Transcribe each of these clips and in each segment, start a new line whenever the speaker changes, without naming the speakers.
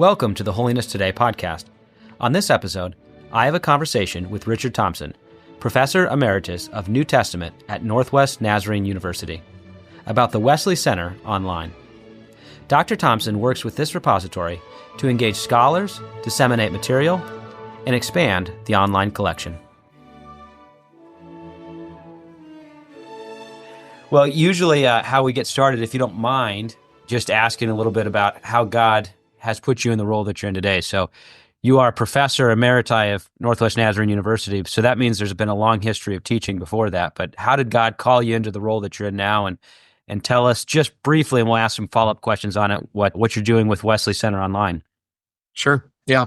Welcome to the Holiness Today podcast. On this episode, I have a conversation with Richard Thompson, Professor Emeritus of New Testament at Northwest Nazarene University, about the Wesley Center Online. Dr. Thompson works with this repository to engage scholars, disseminate material, and expand the online collection. Well, usually how we get started, if you don't mind, just asking a little bit about how God has put you in the role that you're in today. So you are Professor Emeriti of Northwest Nazarene University, so that means there's been a long history of teaching before that. But how did God call you into the role that you're in now? And tell us just briefly, and we'll ask some follow-up questions on it, what you're doing with Wesley Center Online.
Sure. Yeah.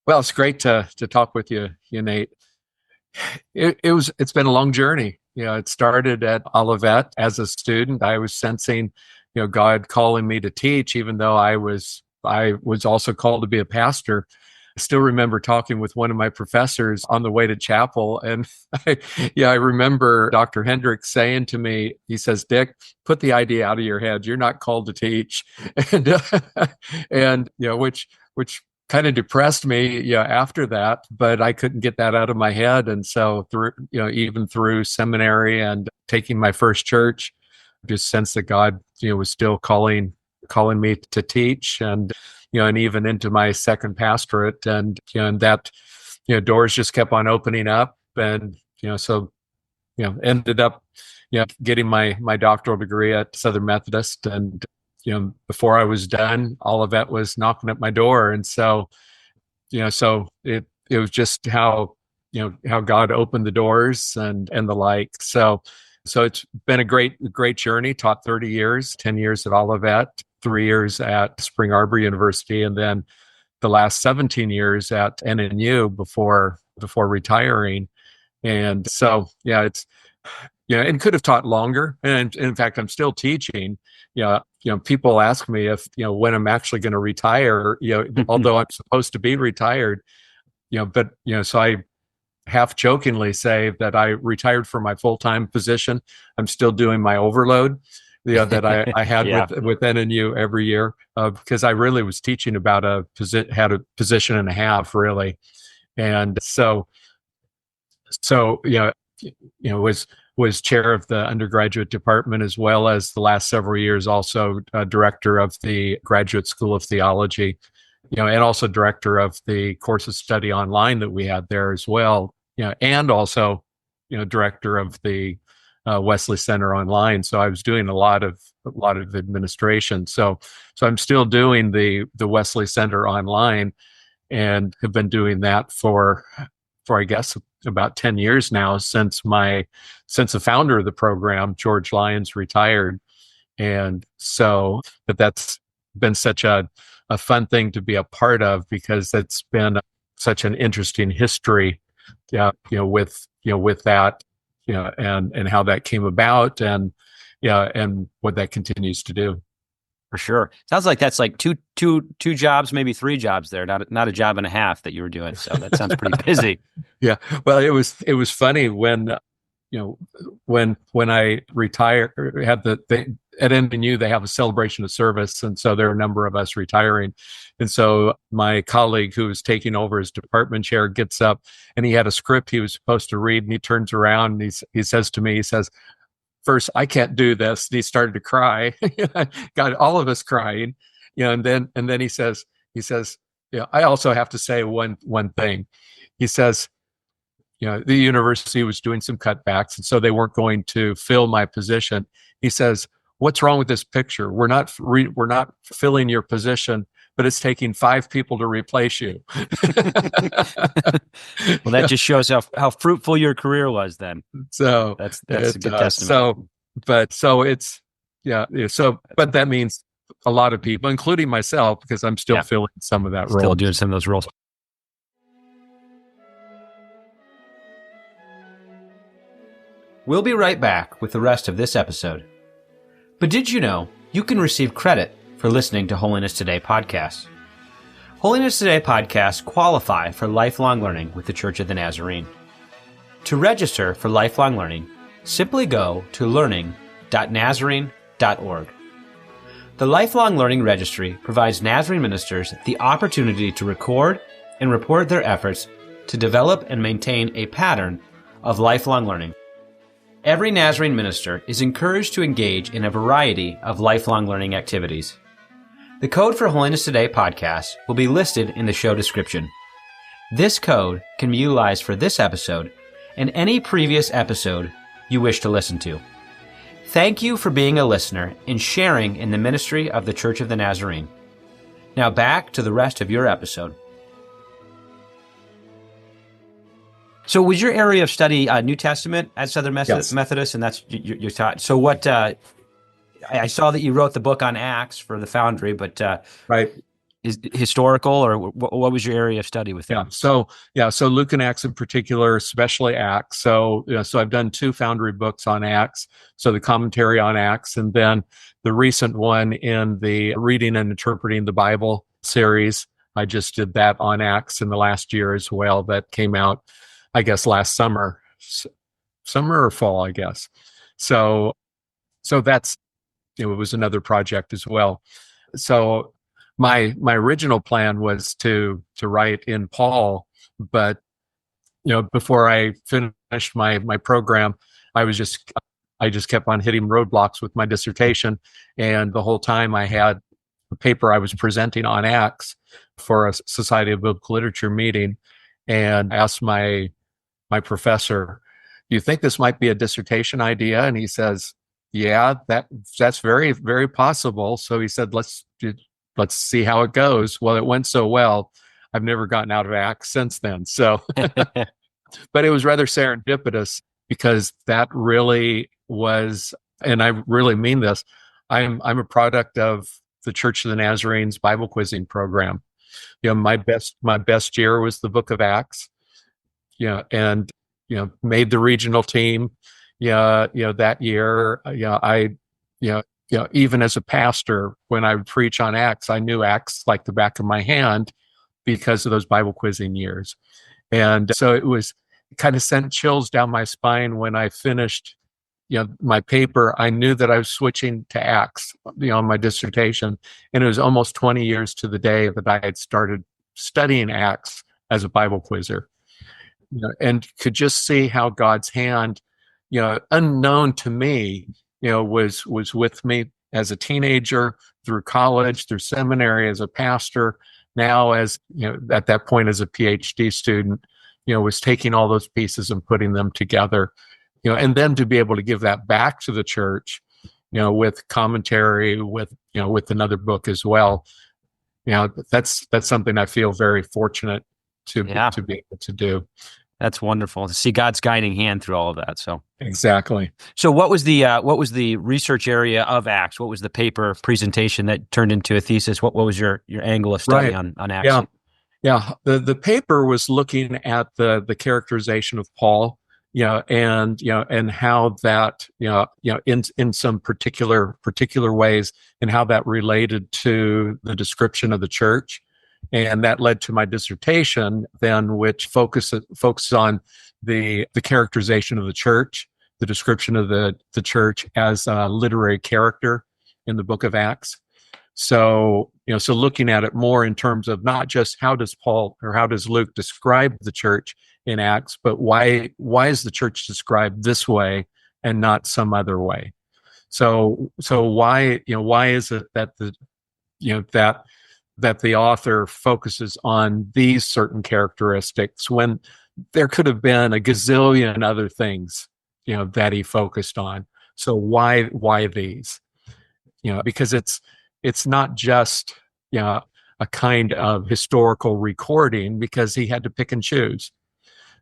Well, it's great to talk with you, Nate. It's been a long journey. It started at Olivet as a student. I was sensing, God calling me to teach, even though I was also called to be a pastor. I still remember talking with one of my professors on the way to chapel. And I remember Dr. Hendricks saying to me, he says, "Dick, put the idea out of your head. You're not called to teach." And which kind of depressed me, after that, but I couldn't get that out of my head. And so even through seminary and taking my first church, I just sensed that God, was still calling me to teach, and even into my second pastorate, and that doors just kept on opening up, and ended up getting my doctoral degree at Southern Methodist, and before I was done, Olivet was knocking at my door, and so it was just how God opened the doors and the like. So it's been a great journey. Taught 30 years, 10 years at Olivet, 3 years at Spring Arbor University, and then the last 17 years at NNU before retiring. And so, it's, and could have taught longer. And in fact, I'm still teaching. People ask me if, when I'm actually going to retire, although I'm supposed to be retired, but, so I half jokingly say that I retired from my full-time position. I'm still doing my overload, that I had with NNU every year, because I really was teaching about had a position and a half really. And so, was chair of the undergraduate department, as well as the last several years also director of the Graduate School of Theology, and also director of the course of study online that we had there as well, and also, director of the Wesley Center Online. So I was doing a lot of administration. So I'm still doing the Wesley Center Online, and have been doing that for I guess about 10 years now, since the founder of the program, George Lyons, retired. And so, but that's been such a fun thing to be a part of, because it's been such an interesting history, with that, and how that came about, and what that continues to do.
For sure. Sounds like that's like two jobs, maybe three jobs there, not a job and a half that you were doing. So that sounds pretty busy.
Yeah. Well, it was funny when, when I retired, at NNU, they have a celebration of service. And so there are a number of us retiring. And so my colleague who was taking over as department chair gets up, and he had a script he was supposed to read, and he turns around and he says to me, "First, I can't do this." And he started to cry. Got all of us crying, and then he says, "I also have to say one thing." He says, the university was doing some cutbacks, and so they weren't going to fill my position. He says, "What's wrong with this picture? We're not filling your position, but it's taking 5 people to replace you."
Well, that just shows how fruitful your career was then.
So
that's a good testament.
But that means a lot of people, including myself, because I'm still filling some of that role.
Still doing some of those roles. We'll be right back with the rest of this episode. But did you know you can receive credit for listening to Holiness Today podcasts? Holiness Today podcasts qualify for lifelong learning with the Church of the Nazarene. To register for lifelong learning, simply go to learning.nazarene.org. The Lifelong Learning Registry provides Nazarene ministers the opportunity to record and report their efforts to develop and maintain a pattern of lifelong learning. Every Nazarene minister is encouraged to engage in a variety of lifelong learning activities. The Code for Holiness Today podcast will be listed in the show description. This code can be utilized for this episode and any previous episode you wish to listen to. Thank you for being a listener and sharing in the ministry of the Church of the Nazarene. Now back to the rest of your episode. So was your area of study New Testament at Southern Methodist,
Yes.
Methodist, and that's you're taught. So what, I saw that you wrote the book on Acts for the Foundry, but
Right.
is it historical, or what was your area of study with them?
So Luke and Acts in particular, especially Acts. So I've done 2 Foundry books on Acts. So the commentary on Acts, and then the recent one in the Reading and Interpreting the Bible series. I just did that on Acts in the last year as well. That came out, I guess, last summer or fall, I guess. So that's, it was another project as well. So my original plan was to write in Paul, but before I finished my program, I just kept on hitting roadblocks with my dissertation, and the whole time I had a paper I was presenting on Acts for a Society of Biblical Literature meeting, and asked my professor, "Do you think this might be a dissertation idea?" And he says, "Yeah, that's very, very possible." So he said, let's see how it goes. Well, it went so well, I've never gotten out of Acts since then. So, but it was rather serendipitous, because that really was, and I really mean this, I'm a product of the Church of the Nazarene's Bible quizzing program. My best year was the Book of Acts. And made the regional team. That year. Even as a pastor, when I would preach on Acts, I knew Acts like the back of my hand because of those Bible quizzing years. And so it kind of sent chills down my spine when I finished, my paper. I knew that I was switching to Acts, on my dissertation. And it was almost 20 years to the day that I had started studying Acts as a Bible quizzer. And could just see how God's hand, unknown to me, was with me as a teenager, through college, through seminary, as a pastor, now as, at that point as a PhD student, was taking all those pieces and putting them together, and then to be able to give that back to the church, with commentary, with another book as well. That's something I feel very fortunate to be able to do.
That's wonderful to see God's guiding hand through all of that. So
exactly.
So what was the research area of Acts? What was the paper presentation that turned into a thesis? What was your angle of study on Acts?
Yeah. The paper was looking at the characterization of Paul, and how that, in some particular ways, and how that related to the description of the church. And that led to my dissertation then, which focuses on the characterization of the church, the description of the church as a literary character in the Book of Acts. So, so looking at it more in terms of not just how does Paul or how does Luke describe the church in Acts, but why is the church described this way and not some other way? So why is it that that the author focuses on these certain characteristics when there could have been a gazillion other things, that he focused on? So why these? Because it's not just, a kind of historical recording, because he had to pick and choose.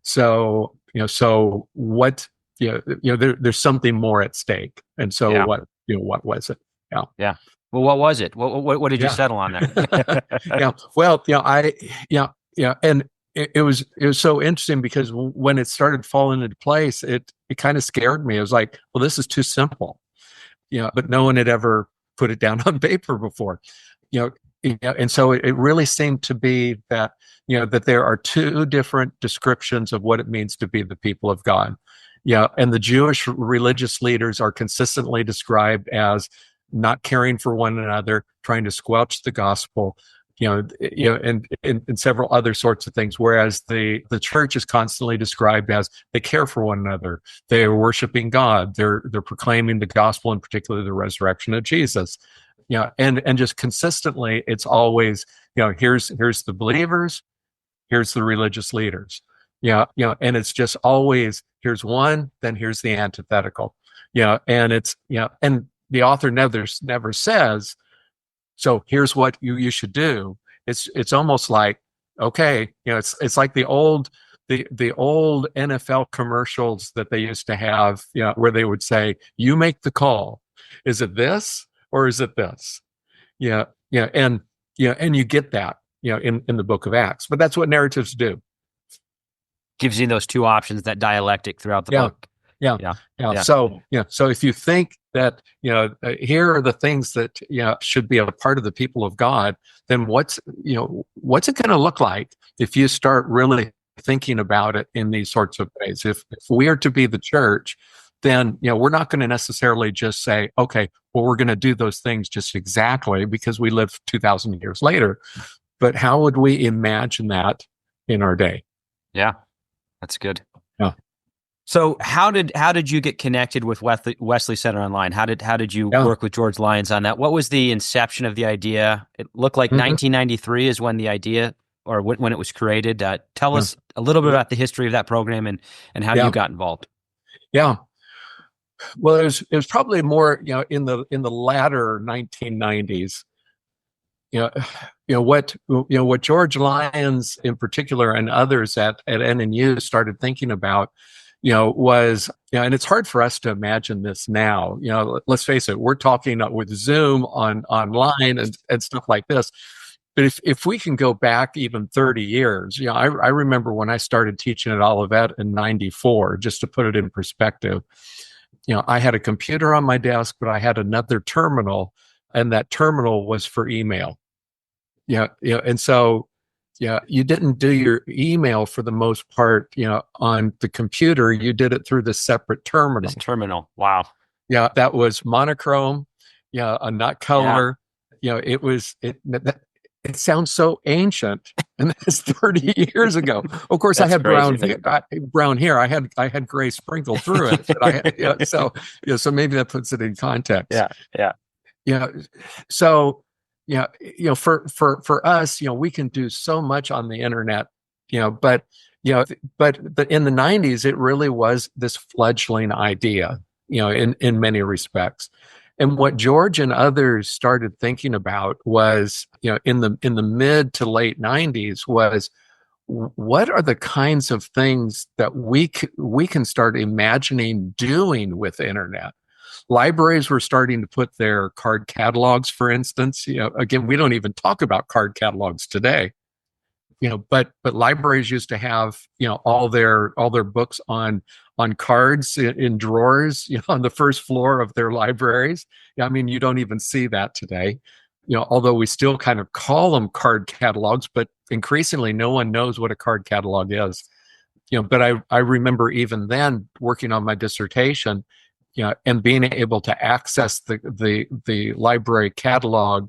So, so what, there's something more at stake. And so what was it?
Yeah. Well, what was it? What did you settle on there?
Well, and it was so interesting, because when it started falling into place, it kind of scared me. It was like, well, this is too simple, but no one had ever put it down on paper before, and so it really seemed to be that, that there are 2 different descriptions of what it means to be the people of God. And the Jewish religious leaders are consistently described as not caring for one another, trying to squelch the gospel, and several other sorts of things. Whereas the church is constantly described as they care for one another, they are worshiping God, they're proclaiming the gospel, and particularly the resurrection of Jesus. And just consistently, it's always, here's the believers, here's the religious leaders. And it's just always, here's one, then here's the antithetical. And it's, and the author never says, so here's what you should do. It's almost like, okay, it's like the old NFL commercials that they used to have, where they would say, you make the call. Is it this or is it this? And you get that, in the book of Acts. But that's what narratives do.
Gives you those two options, that dialectic throughout the book.
Yeah. So if you think that, here are the things that, should be a part of the people of God, then what's it going to look like if you start really thinking about it in these sorts of ways? If we are to be the church, then, we're not going to necessarily just say, okay, well, we're going to do those things just exactly because we live 2,000 years later. But how would we imagine that in our day?
Yeah, that's good.
Yeah.
So how did you get connected with Wesley Center Online? How did you work with George Lyons on that? What was the inception of the idea? It looked like 1993 is when the idea, or when it was created. Tell us a little bit about the history of that program and how you got involved.
Yeah. Well, it was probably more, in the latter 1990s. What George Lyons in particular and others at NNU started thinking about, was, and it's hard for us to imagine this now. Let's face it, we're talking with Zoom online and stuff like this. But if we can go back even 30 years, I remember when I started teaching at Olivet in 94, just to put it in perspective, I had a computer on my desk, but I had another terminal, and that terminal was for email. And so, you didn't do your email for the most part, on the computer. You did it through the separate terminal.
This terminal. Wow.
Yeah. That was monochrome. Yeah. A not color. Yeah. It sounds so ancient, and that's 30 years ago. Of course, I had brown hair. I had gray sprinkled through it. But so maybe that puts it in context.
Yeah.
So, for us, we can do so much on the internet, but in the 90s, it really was this fledgling idea, in many respects. And what George and others started thinking about was, in the mid to late 90s, was what are the kinds of things that we can start imagining doing with the internet? Libraries were starting to put their card catalogs, for instance. Again, we don't even talk about card catalogs today. But libraries used to have, all their books on cards in drawers, on the first floor of their libraries. I mean, you don't even see that today. Although we still kind of call them card catalogs, but increasingly no one knows what a card catalog is. But I remember even then working on my dissertation, and being able to access the library catalog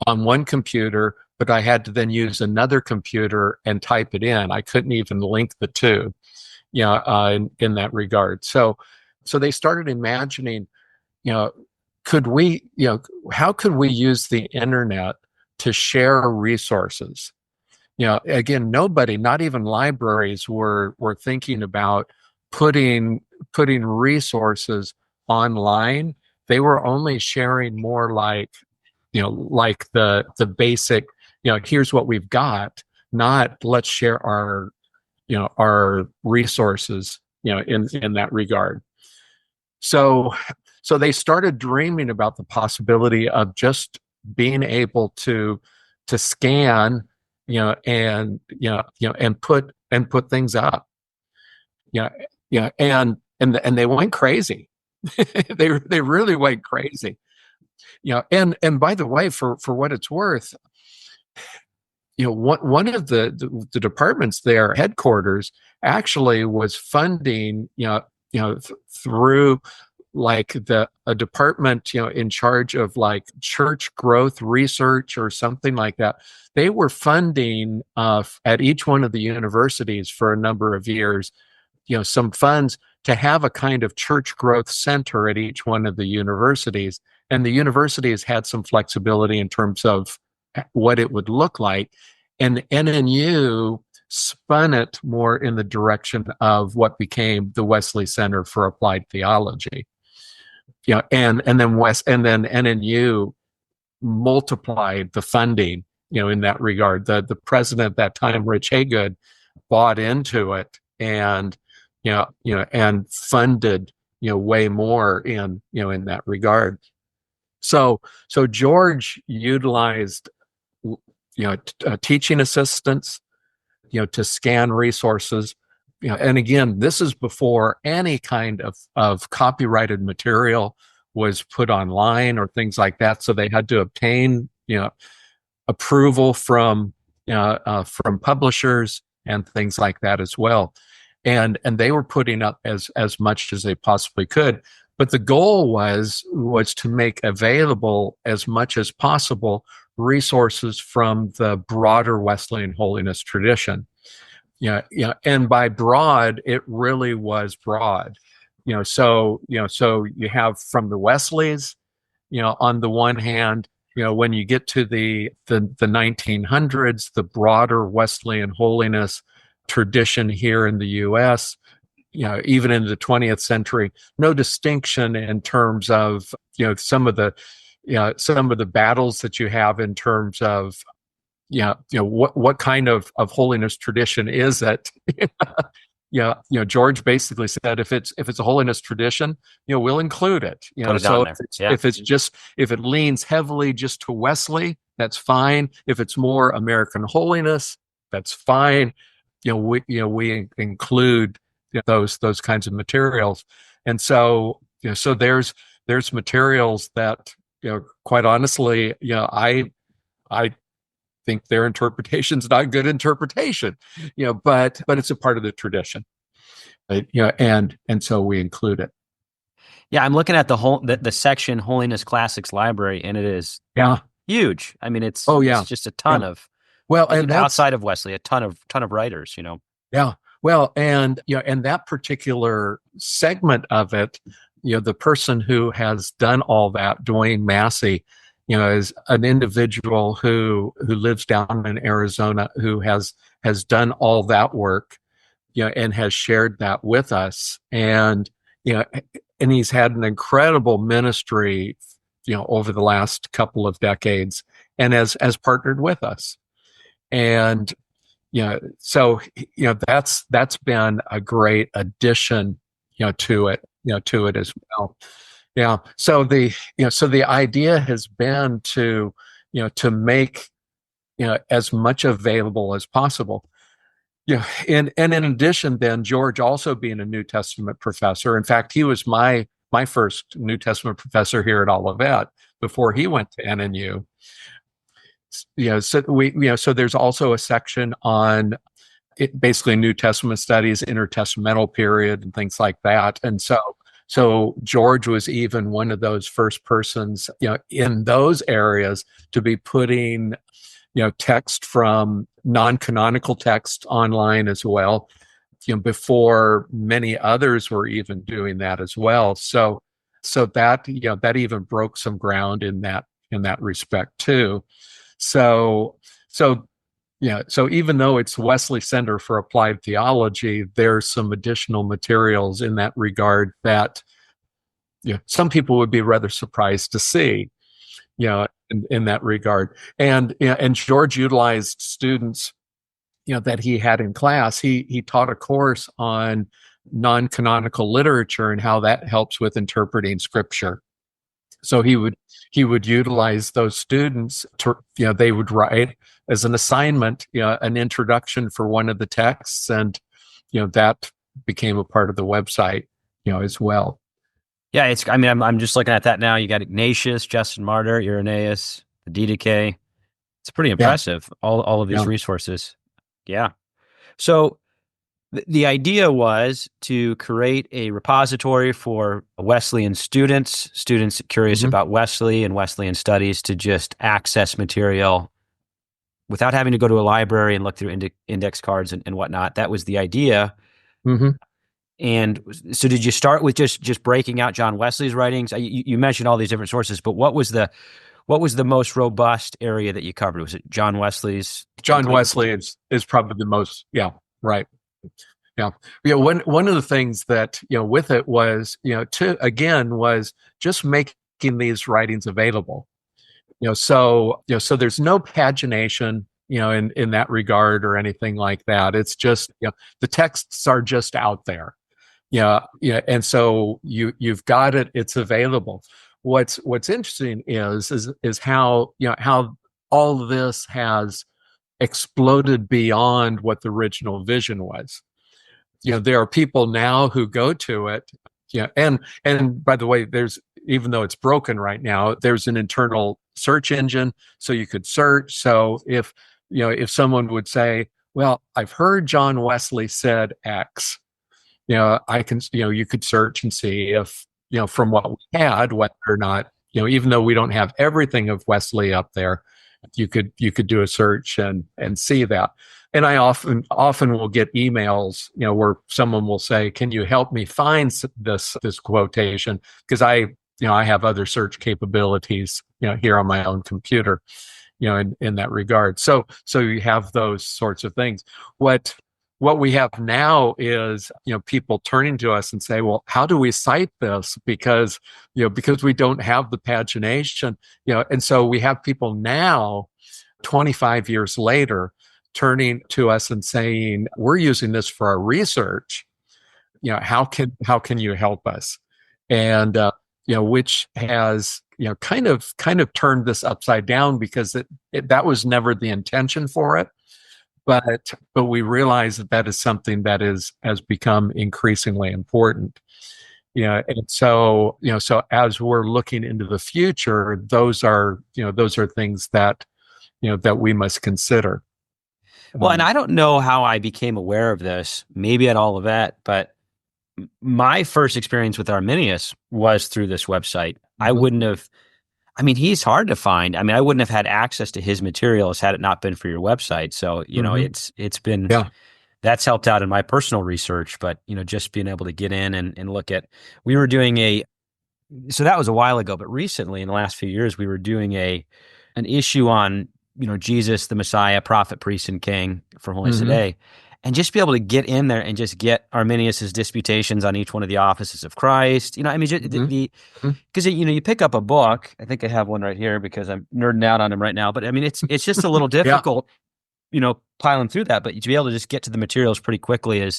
on one computer, but I had to then use another computer and type it in. I couldn't even link the two, in that regard. So they started imagining, how could we use the internet to share resources? Again, nobody, not even libraries, were thinking about putting resources online. They were only sharing more like the basic, here's what we've got, not let's share our resources, in that regard. So they started dreaming about the possibility of just being able to scan, and put things up. And they went crazy. they really went crazy. And by the way, for what it's worth, one of the departments there, headquarters, actually was funding, through like a department, in charge of like church growth research or something like that. They were funding at each one of the universities for a number of years, some funds to have a kind of church growth center at each one of the universities. And the universities had some flexibility in terms of what it would look like. And NNU spun it more in the direction of what became the Wesley Center for Applied Theology. And then NNU multiplied the funding, in that regard. The president at that time, Rich Haygood, bought into it and and funded way more in that regard. So George utilized teaching assistants to scan resources. And again, this is before any kind of copyrighted material was put online or things like that. So they had to obtain approval from publishers and things like that as well. And they were putting up as much as they possibly could. But the goal was to make available as much as possible resources from the broader Wesleyan holiness tradition. And by broad, it really was broad. So you have from the Wesleys, on the one hand, when you get to the 1900s, the broader Wesleyan holiness tradition here in the U.S., even in the 20th century, no distinction in terms of some of the battles that you have in terms of what kind of holiness tradition is it? George basically said if it's a holiness tradition, we'll include it. So if it leans heavily just to Wesley, that's fine. If it's more American holiness, that's fine. We include those kinds of materials. And so so there's materials that quite honestly, I think their interpretation's not good interpretation, but it's a part of the tradition, and so we include it.
Yeah, I'm looking at the section Holiness Classics Library, and it is huge. I mean, it's just a ton of and outside of Wesley, a ton of writers,
Yeah. Well, and and that particular segment of it, the person who has done all that, Dwayne Massey, is an individual who lives down in Arizona, who has done all that work, and has shared that with us. And, and he's had an incredible ministry, over the last couple of decades, and has partnered with us. And, so, that's been a great addition, to it as well. Yeah. So the idea has been to make as much available as possible. And in addition, then George also being a New Testament professor. In fact, he was my first New Testament professor here at Olivet before he went to NNU. So there's also a section on basically New Testament studies, intertestamental period, and things like that. And so George was even one of those first persons, in those areas to be putting, text from non-canonical text online as well, before many others were even doing that as well. So that, that even broke some ground in that respect too. So even though it's Wesley Center for Applied Theology, there's some additional materials in that regard that some people would be rather surprised to see, in that regard. And George utilized students, that he had in class. He taught a course on non-canonical literature and how that helps with interpreting scripture. So he would utilize those students to, they would write as an assignment, an introduction for one of the texts, and that became a part of the website, as well.
Yeah, I'm just looking at that now. You got Ignatius, Justin Martyr, Irenaeus, the Didache. It's pretty impressive. All of these resources. Yeah. So The idea was to create a repository for Wesleyan students curious
Hmm.
about Wesley and Wesleyan studies, to just access material without having to go to a library and look through index cards and whatnot. That was the idea.
Hmm.
And so did you start with just breaking out John Wesley's writings? You mentioned all these different sources, but what was the most robust area that you covered? Was it John Wesley's?
John Wesley is probably the most, yeah, right. Yeah. Yeah. One of the things that, with it was, was just making these writings available. So there's no pagination, in that regard or anything like that. It's just, the texts are just out there. Yeah. Yeah. And so you've got it, it's available. What's interesting is how, how all of this has exploded beyond what the original vision was. There are people now who go to it. And by the way, even though it's broken right now, there's an internal search engine, so you could search. So if someone would say, well, I've heard John Wesley said X, I can, you could search and see if, from what we had, whether or not, even though we don't have everything of Wesley up there, you could do a search and see that. And I often will get emails, where someone will say, "Can you help me find this quotation?" Because I have other search capabilities, here on my own computer, in that regard. So you have those sorts of things. What we have now is, people turning to us and say, well, how do we cite this? Because we don't have the pagination, and so we have people now, 25 years later, turning to us and saying, we're using this for our research. How can you help us? And, which has, kind of turned this upside down, because that was never the intention for it. But we realize that is something that has become increasingly important. And so, so as we're looking into the future, those are things that, that we must consider.
Well, and I don't know how I became aware of this, maybe at Olivet, but my first experience with Arminius was through this website. I wouldn't have, he's hard to find. I wouldn't have had access to his materials had it not been for your website. So, it's been, that's helped out in my personal research, but, just being able to get in and look at, we were doing so that was a while ago, but recently in the last few years, we were doing an issue on, Jesus, the Messiah, prophet, priest, and king for Holiness Today, and just be able to get in there and just get Arminius's disputations on each one of the offices of Christ. Because you pick up a book. I think I have one right here because I'm nerding out on him right now. But it's just a little difficult, piling through that. But to be able to just get to the materials pretty quickly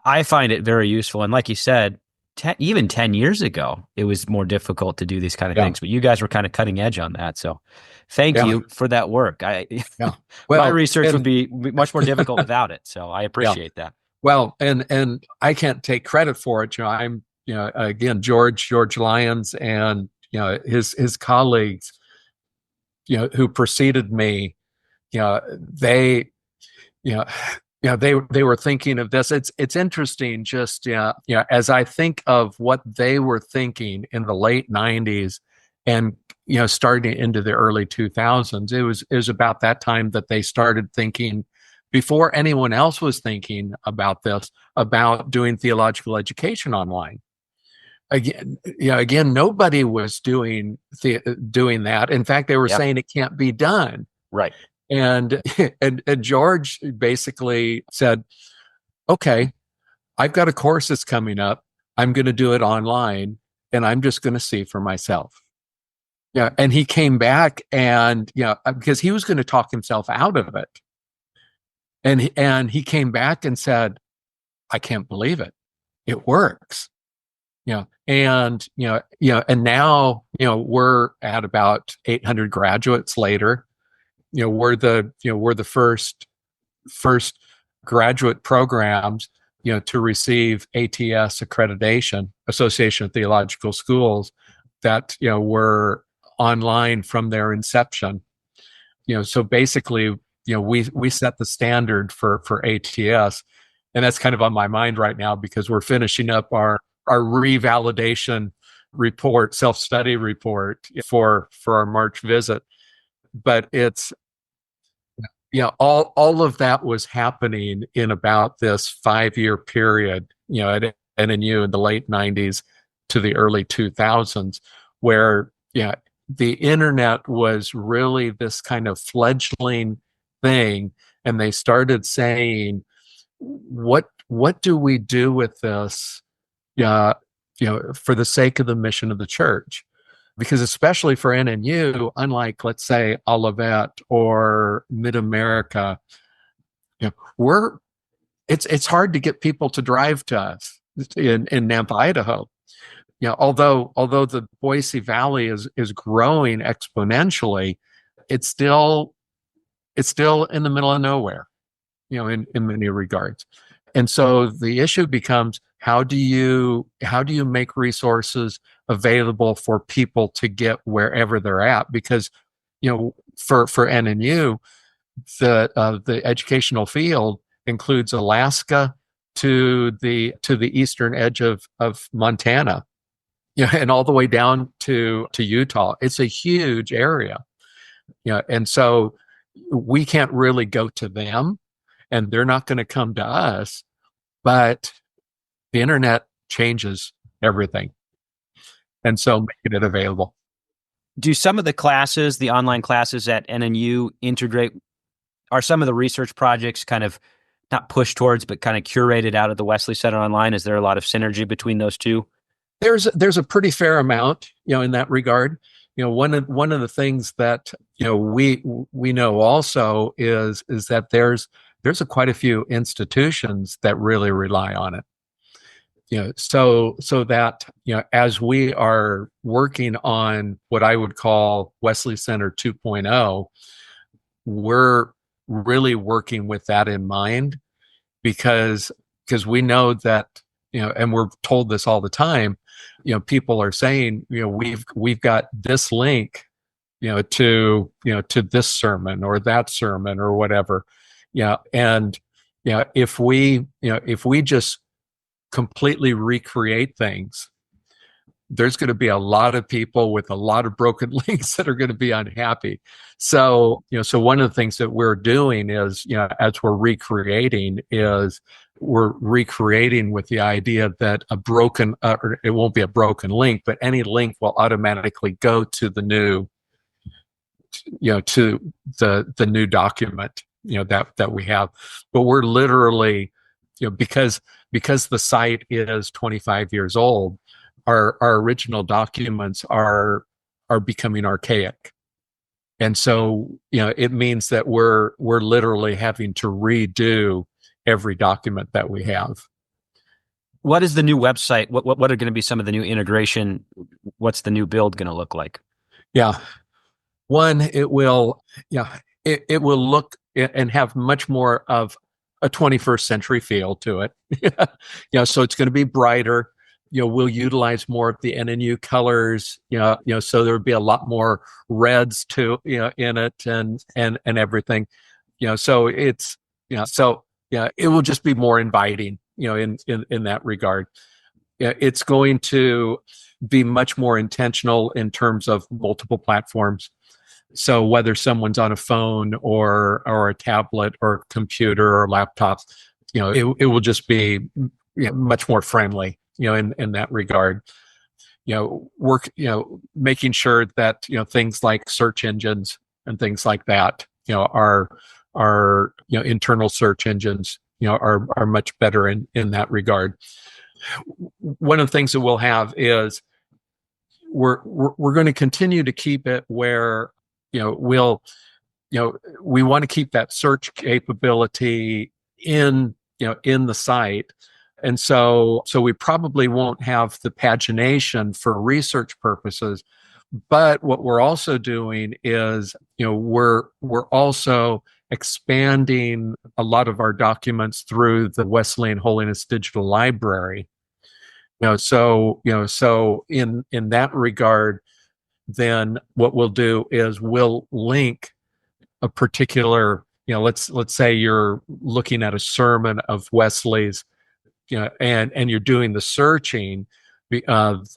I find it very useful. And like you said, even 10 years ago, it was more difficult to do these kind of things. But you guys were kind of cutting edge on that. So thank you for that work. Well, my research would be much more difficult without it. So I appreciate that.
Well, and I can't take credit for it. I'm, again, George Lyons and, his colleagues, who preceded me, they were thinking of this. It's interesting, just as I think of what they were thinking in the late 90s and starting into the early 2000s. It was about that time that they started thinking, before anyone else was thinking about this, about doing theological education online. Again, nobody was doing that. In fact, they were saying it can't be done.
Right.
And George basically said, okay, I've got a course that's coming up. I'm going to do it online, and I'm just going to see for myself. And he came back and, because he was going to talk himself out of it. And he came back and said, I can't believe it. It works. And now, we're at about 800 graduates later. We're the first graduate programs, to receive ATS accreditation, Association of Theological Schools, that, were online from their inception. So basically, we set the standard for ATS. And that's kind of on my mind right now because we're finishing up our revalidation report, self-study report for our March visit. But it's, all of that was happening in about this 5-year period, at NNU in the late 90s to the early 2000s, where, the internet was really this kind of fledgling thing. And they started saying, what do we do with this, for the sake of the mission of the church? Because especially for NNU, unlike, let's say, Olivet or Mid-America, it's hard to get people to drive to us in Nampa, Idaho. Although the Boise Valley is growing exponentially, it's still in the middle of nowhere, in many regards. And so the issue becomes, how do you make resources available for people to get wherever they're at? Because, for NNU, the educational field includes Alaska to the eastern edge of Montana, and all the way down to Utah. It's a huge area, and so we can't really go to them, and they're not going to come to us. But the internet changes everything, and so making it available.
Do some of the classes, the online classes at NNU, integrate? Are some of the research projects kind of not pushed towards, but kind of curated out of the Wesley Center Online? Is there a lot of synergy between those two?
There's a pretty fair amount, in that regard. One of the things that we know also is that there's quite a few institutions that really rely on it. So that, as we are working on what I would call Wesley Center 2.0, we're really working with that in mind, because we know that, and we're told this all the time, people are saying, we've got this link, to this sermon or that sermon or whatever. And if we just completely recreate things, there's going to be a lot of people with a lot of broken links that are going to be unhappy. So, so one of the things that we're doing is, as we're recreating, is we're recreating with the idea that a broken, it won't be a broken link, but any link will automatically go to the new, to the new document, that we have. But we're literally, because the site is 25 years old, our original documents are becoming archaic. And so, it means that we're literally having to redo every document that we have.
What is the new website? What are going to be some of the new integration? What's the new build going to look like?
Yeah. One, it will look and have much more of a 21st century feel to it. So it's going to be brighter. We'll utilize more of the NNU colors, so there'll be a lot more reds in it and everything, so it's, it will just be more inviting, in that regard. It's going to be much more intentional in terms of multiple platforms. So whether someone's on a phone or a tablet or a computer or laptops, it will just be much more friendly, in that regard. Making sure that, things like search engines and things like that, our internal search engines, are much better in that regard. One of the things that we'll have is we're going to continue to keep it where, we want to keep that search capability in the site. And so we probably won't have the pagination for research purposes. But what we're also doing is, we're also expanding a lot of our documents through the Wesleyan Holiness Digital Library. So in that regard, then what we'll do is we'll link a particular let's say you're looking at a sermon of Wesley's, and you're doing the searching of,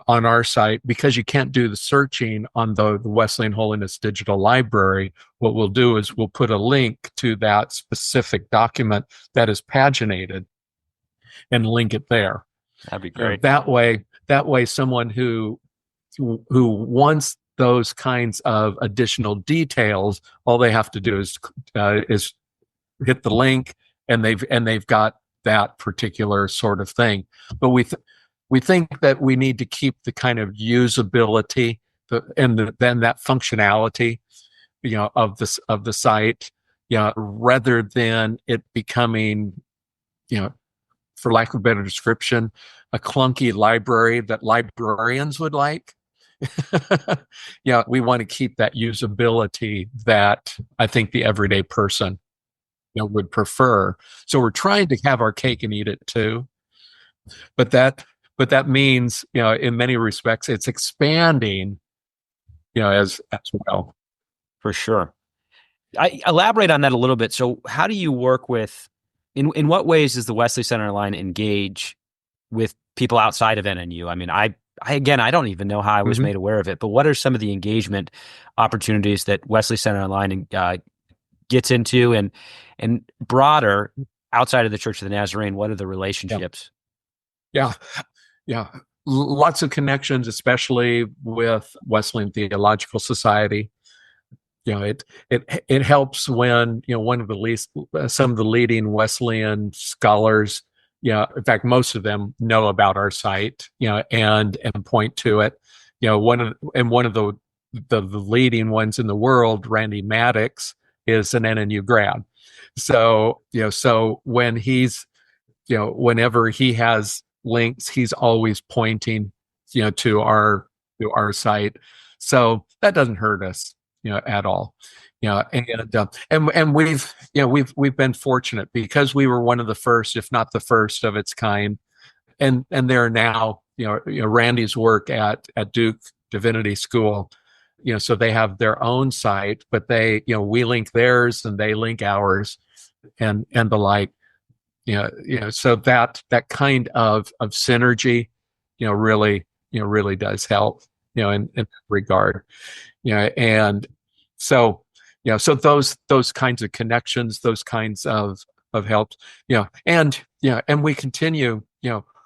on our site, because you can't do the searching on the Wesleyan Holiness Digital Library. What we'll do is we'll put a link to that specific document that is paginated and link it there.
That'd be great.
That way, someone who wants those kinds of additional details, all they have to do is hit the link, and they've got that particular sort of thing. But we think that we need to keep the kind of usability and then that functionality, of the site, rather than it becoming, for lack of a better description, a clunky library that librarians would like. We want to keep that usability that I think the everyday person, would prefer. So we're trying to have our cake and eat it too. But that means, in many respects, it's expanding, as well.
For sure. I elaborate on that a little bit. So how do you work with, in what ways does the Wesley Center Online engage with people outside of NNU? I mean, I don't even know how I was made aware of it, but what are some of the engagement opportunities that Wesley Center Online gets into, and broader, outside of the Church of the Nazarene, what are the relationships?
Yeah. Lots of connections, especially with Wesleyan Theological Society. It helps when, some of the leading Wesleyan scholars, in fact, most of them know about our site, and point to it. One of the leading ones in the world, Randy Maddox, is an NNU grad. So, when he's, whenever he has links, he's always pointing, to our site. So that doesn't hurt us, at all. And we've been fortunate because we were one of the first, if not the first of its kind. And there are now, Randy's work at Duke Divinity School, so they have their own site, but they, we link theirs and they link ours, and the like. So that kind of synergy, really does help, in that regard. And so, so those kinds of connections, those kinds of helps, and we continue,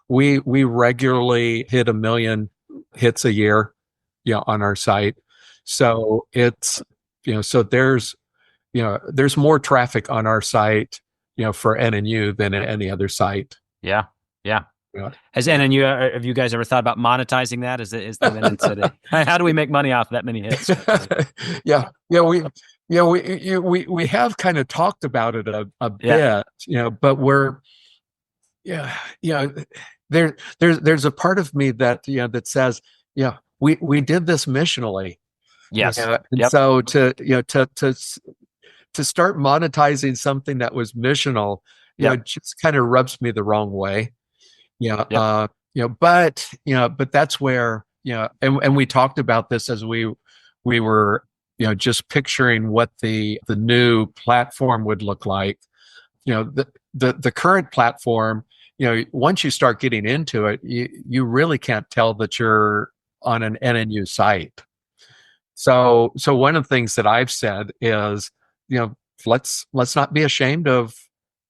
we regularly hit 1 million hits a year, on our site. So it's, so there's more traffic on our site, for NNU than at any other site.
Yeah. Has NNU, have you guys ever thought about monetizing that? Is the minute today? How do we make money off that many hits?
We have kind of talked about it a bit, but we're, there's a part of me that, that says, we did this missionally.
Yes.
And so to start monetizing something that was missional, just kind of rubs me the wrong way. But that's where, and we talked about this as we were, just picturing what the new platform would look like. The current platform, once you start getting into it, you really can't tell that you're on an NNU site. So one of the things that I've said is, let's not be ashamed of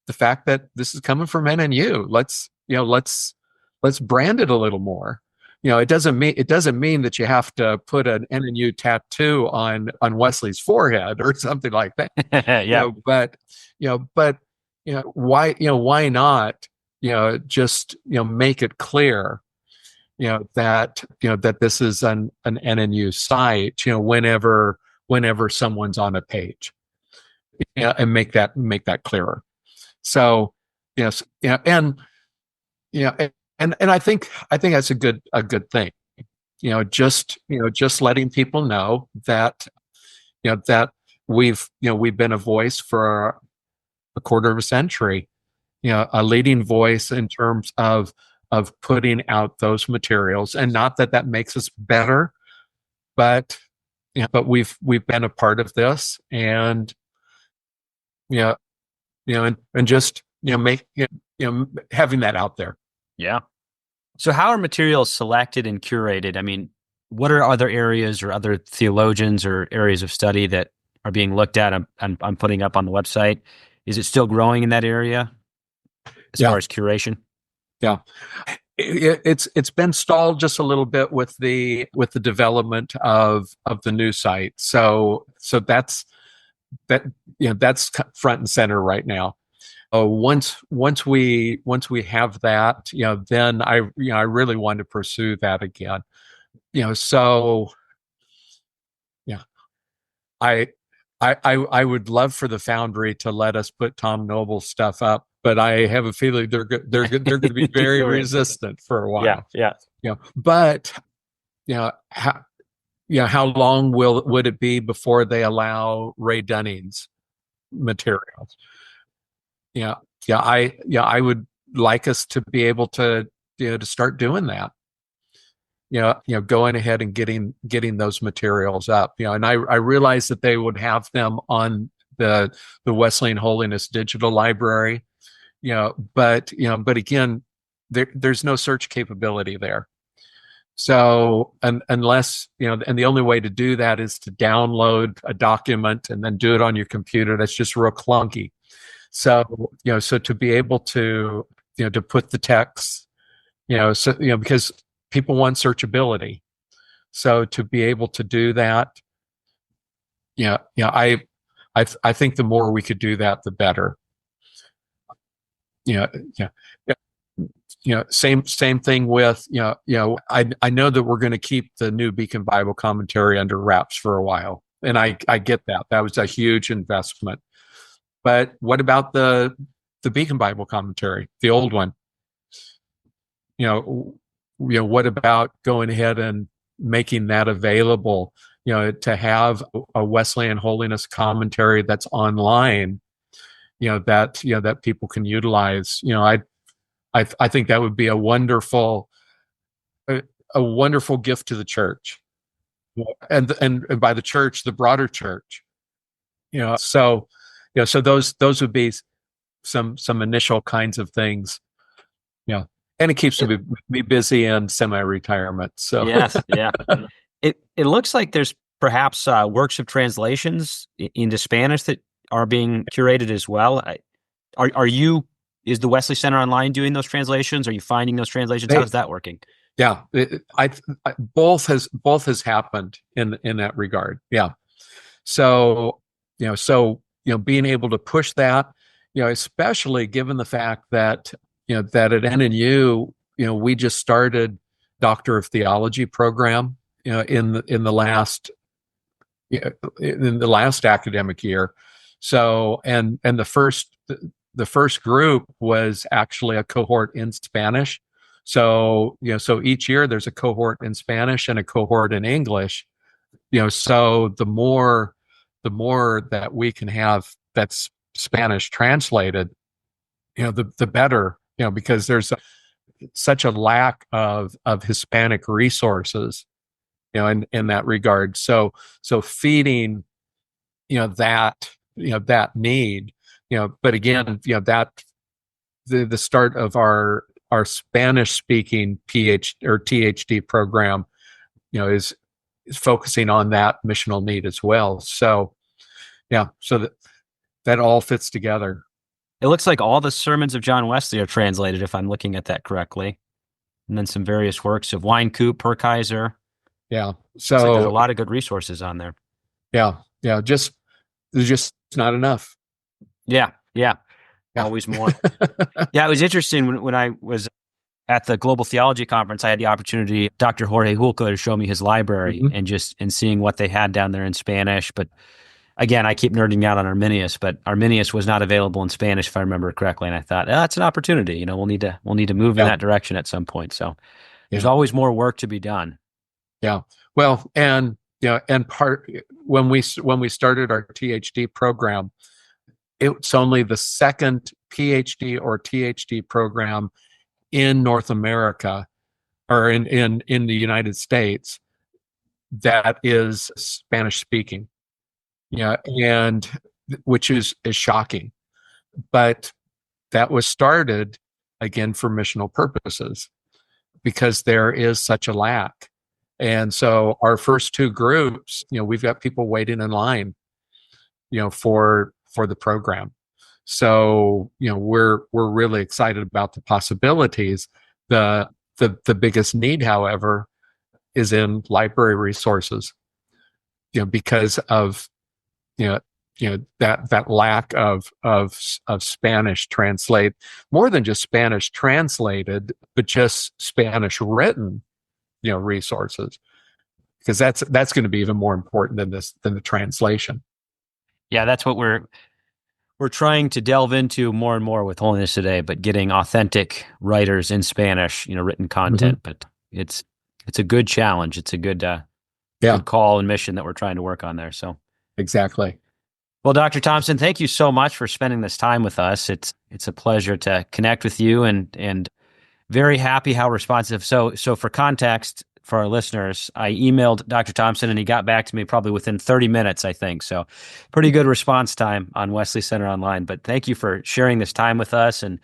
the fact that this is coming from NNU. Let's brand it a little more. It doesn't mean that you have to put an NNU tattoo on Wesley's forehead or something like that. But why not, just, make it clear, that this is an NNU site, whenever someone's on a page, and make that clearer. So, and I think that's a good thing, just letting people know that, that we've been a voice for a quarter of a century, a leading voice in terms of putting out those materials, and not that makes us better, but we've been a part of this, and Yeah, and just make having that out there.
Yeah. So how are materials selected and curated? I mean, what are other areas or other theologians or areas of study that are being looked at? I'm putting up on the website. Is it still growing in that area as
Yeah,
far as curation?
yeah. It's been stalled just a little bit with the development of the new site. So that's that's front and center right now. Once we have that, then I really want to pursue that again. So yeah, I I would love for the Foundry to let us put Tom Noble's stuff up, but I have a feeling they're going to be very resistant for a while.
Yeah.
But how how long would it be before they allow Ray Dunning's materials? I would like us to be able to to start doing that. Going ahead and getting those materials up. And I realized that they would have them on the Wesleyan Holiness Digital Library. But again, there's no search capability there. So unless and the only way to do that is to download a document and then do it on your computer. That's just real clunky. So so to be able to to put the text, because people want searchability. So to be able to do that, I think the more we could do that, the better. Yeah. Same thing with I know that we're going to keep the New Beacon Bible Commentary under wraps for a while, and I get that. That was a huge investment. But what about the Beacon Bible Commentary, the old one? What about going ahead and making that available? To have a Wesleyan Holiness Commentary that's online. That people can utilize. I think that would be a wonderful gift to the church, and by the church, the broader church. So those would be some initial kinds of things. And it keeps me busy in semi-retirement. So
Yes, yeah. It looks like there's perhaps works of translations into Spanish that are being curated as well. Is the Wesley Center Online doing those translations? Are you finding those translations? How's that working?
Yeah, both has happened in that regard. Yeah. So being able to push that, especially given the fact that that at NNU, we just started Doctor of Theology program, in the last academic year. So and the first group was actually a cohort in Spanish. So so each year there's a cohort in Spanish and a cohort in English. So the more that we can have that's Spanish translated, the better. Because there's such a lack of Hispanic resources, in that regard. So feeding, that need, but again, that the start of our Spanish speaking PhD or THD program, is focusing on that missional need as well. So so that all fits together.
It looks like all the sermons of John Wesley are translated, if I'm looking at that correctly. And then some various works of Wynkoop, Perkaiser.
Yeah.
So like there's a lot of good resources on there.
Yeah. There's just not enough.
Yeah. Always more. Yeah, it was interesting when I was at the Global Theology Conference. I had the opportunity, Dr. Jorge Hulka, to show me his library and seeing what they had down there in Spanish. But again, I keep nerding out on Arminius, but Arminius was not available in Spanish, if I remember correctly. And I thought, that's an opportunity. We'll need to move in that direction at some point. So there's always more work to be done.
Yeah. Well, and part when we started our THD program, it's only the second PhD or THD program in North America or in the United States that is Spanish speaking. And which is shocking. But that was started again for missional purposes because there is such a lack. And so our first two groups, we've got people waiting in line, for the program. So, we're really excited about the possibilities. The biggest need, however, is in library resources, because of, that lack of Spanish translate, more than just Spanish translated, but just Spanish written, resources, because that's going to be even more important than the translation.
Yeah, that's what we're trying to delve into more and more with Holiness Today, but getting authentic writers in Spanish, written content. But it's a good challenge. It's a good call and mission that we're trying to work on there. So
exactly.
Well, Dr. Thompson, thank you so much for spending this time with us. It's a pleasure to connect with you, and very happy how responsive. So for context for our listeners, I emailed Dr. Thompson and he got back to me probably within 30 minutes, I think. So pretty good response time on Wesley Center Online. But thank you for sharing this time with us and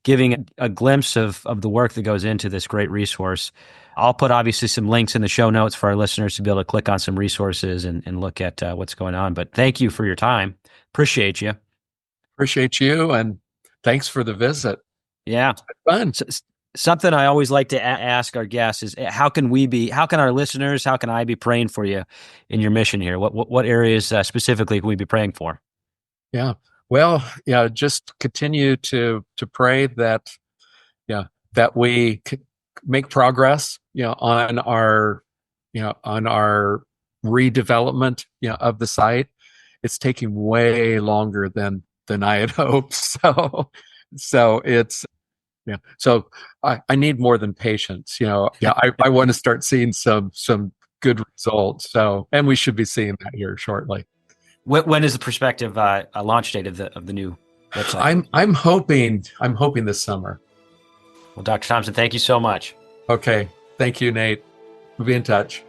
giving a glimpse of the work that goes into this great resource. I'll put obviously some links in the show notes for our listeners to be able to click on some resources and look at what's going on. But thank you for your time. Appreciate you.
Appreciate you. And thanks for the visit.
Yeah.
It's been fun.
Something I always like to ask our guests is how can our listeners, how can I be praying for you in your mission here? What areas specifically can we be praying for?
Yeah. Well, just continue to pray that we make progress, on our redevelopment, of the site. It's taking way longer than I had hoped. So it's, so I need more than patience, I want to start seeing some good results. So, and we should be seeing that here shortly.
When is the prospective launch date of the new website?
I'm hoping this summer.
Well, Dr. Thompson, thank you so much.
Okay. Thank you, Nate. We'll be in touch.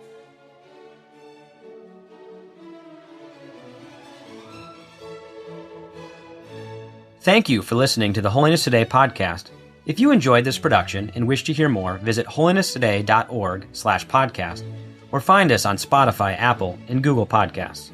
Thank you for listening to the Holiness Today podcast. If you enjoyed this production and wish to hear more, visit holinesstoday.org/podcast or find us on Spotify, Apple, and Google Podcasts.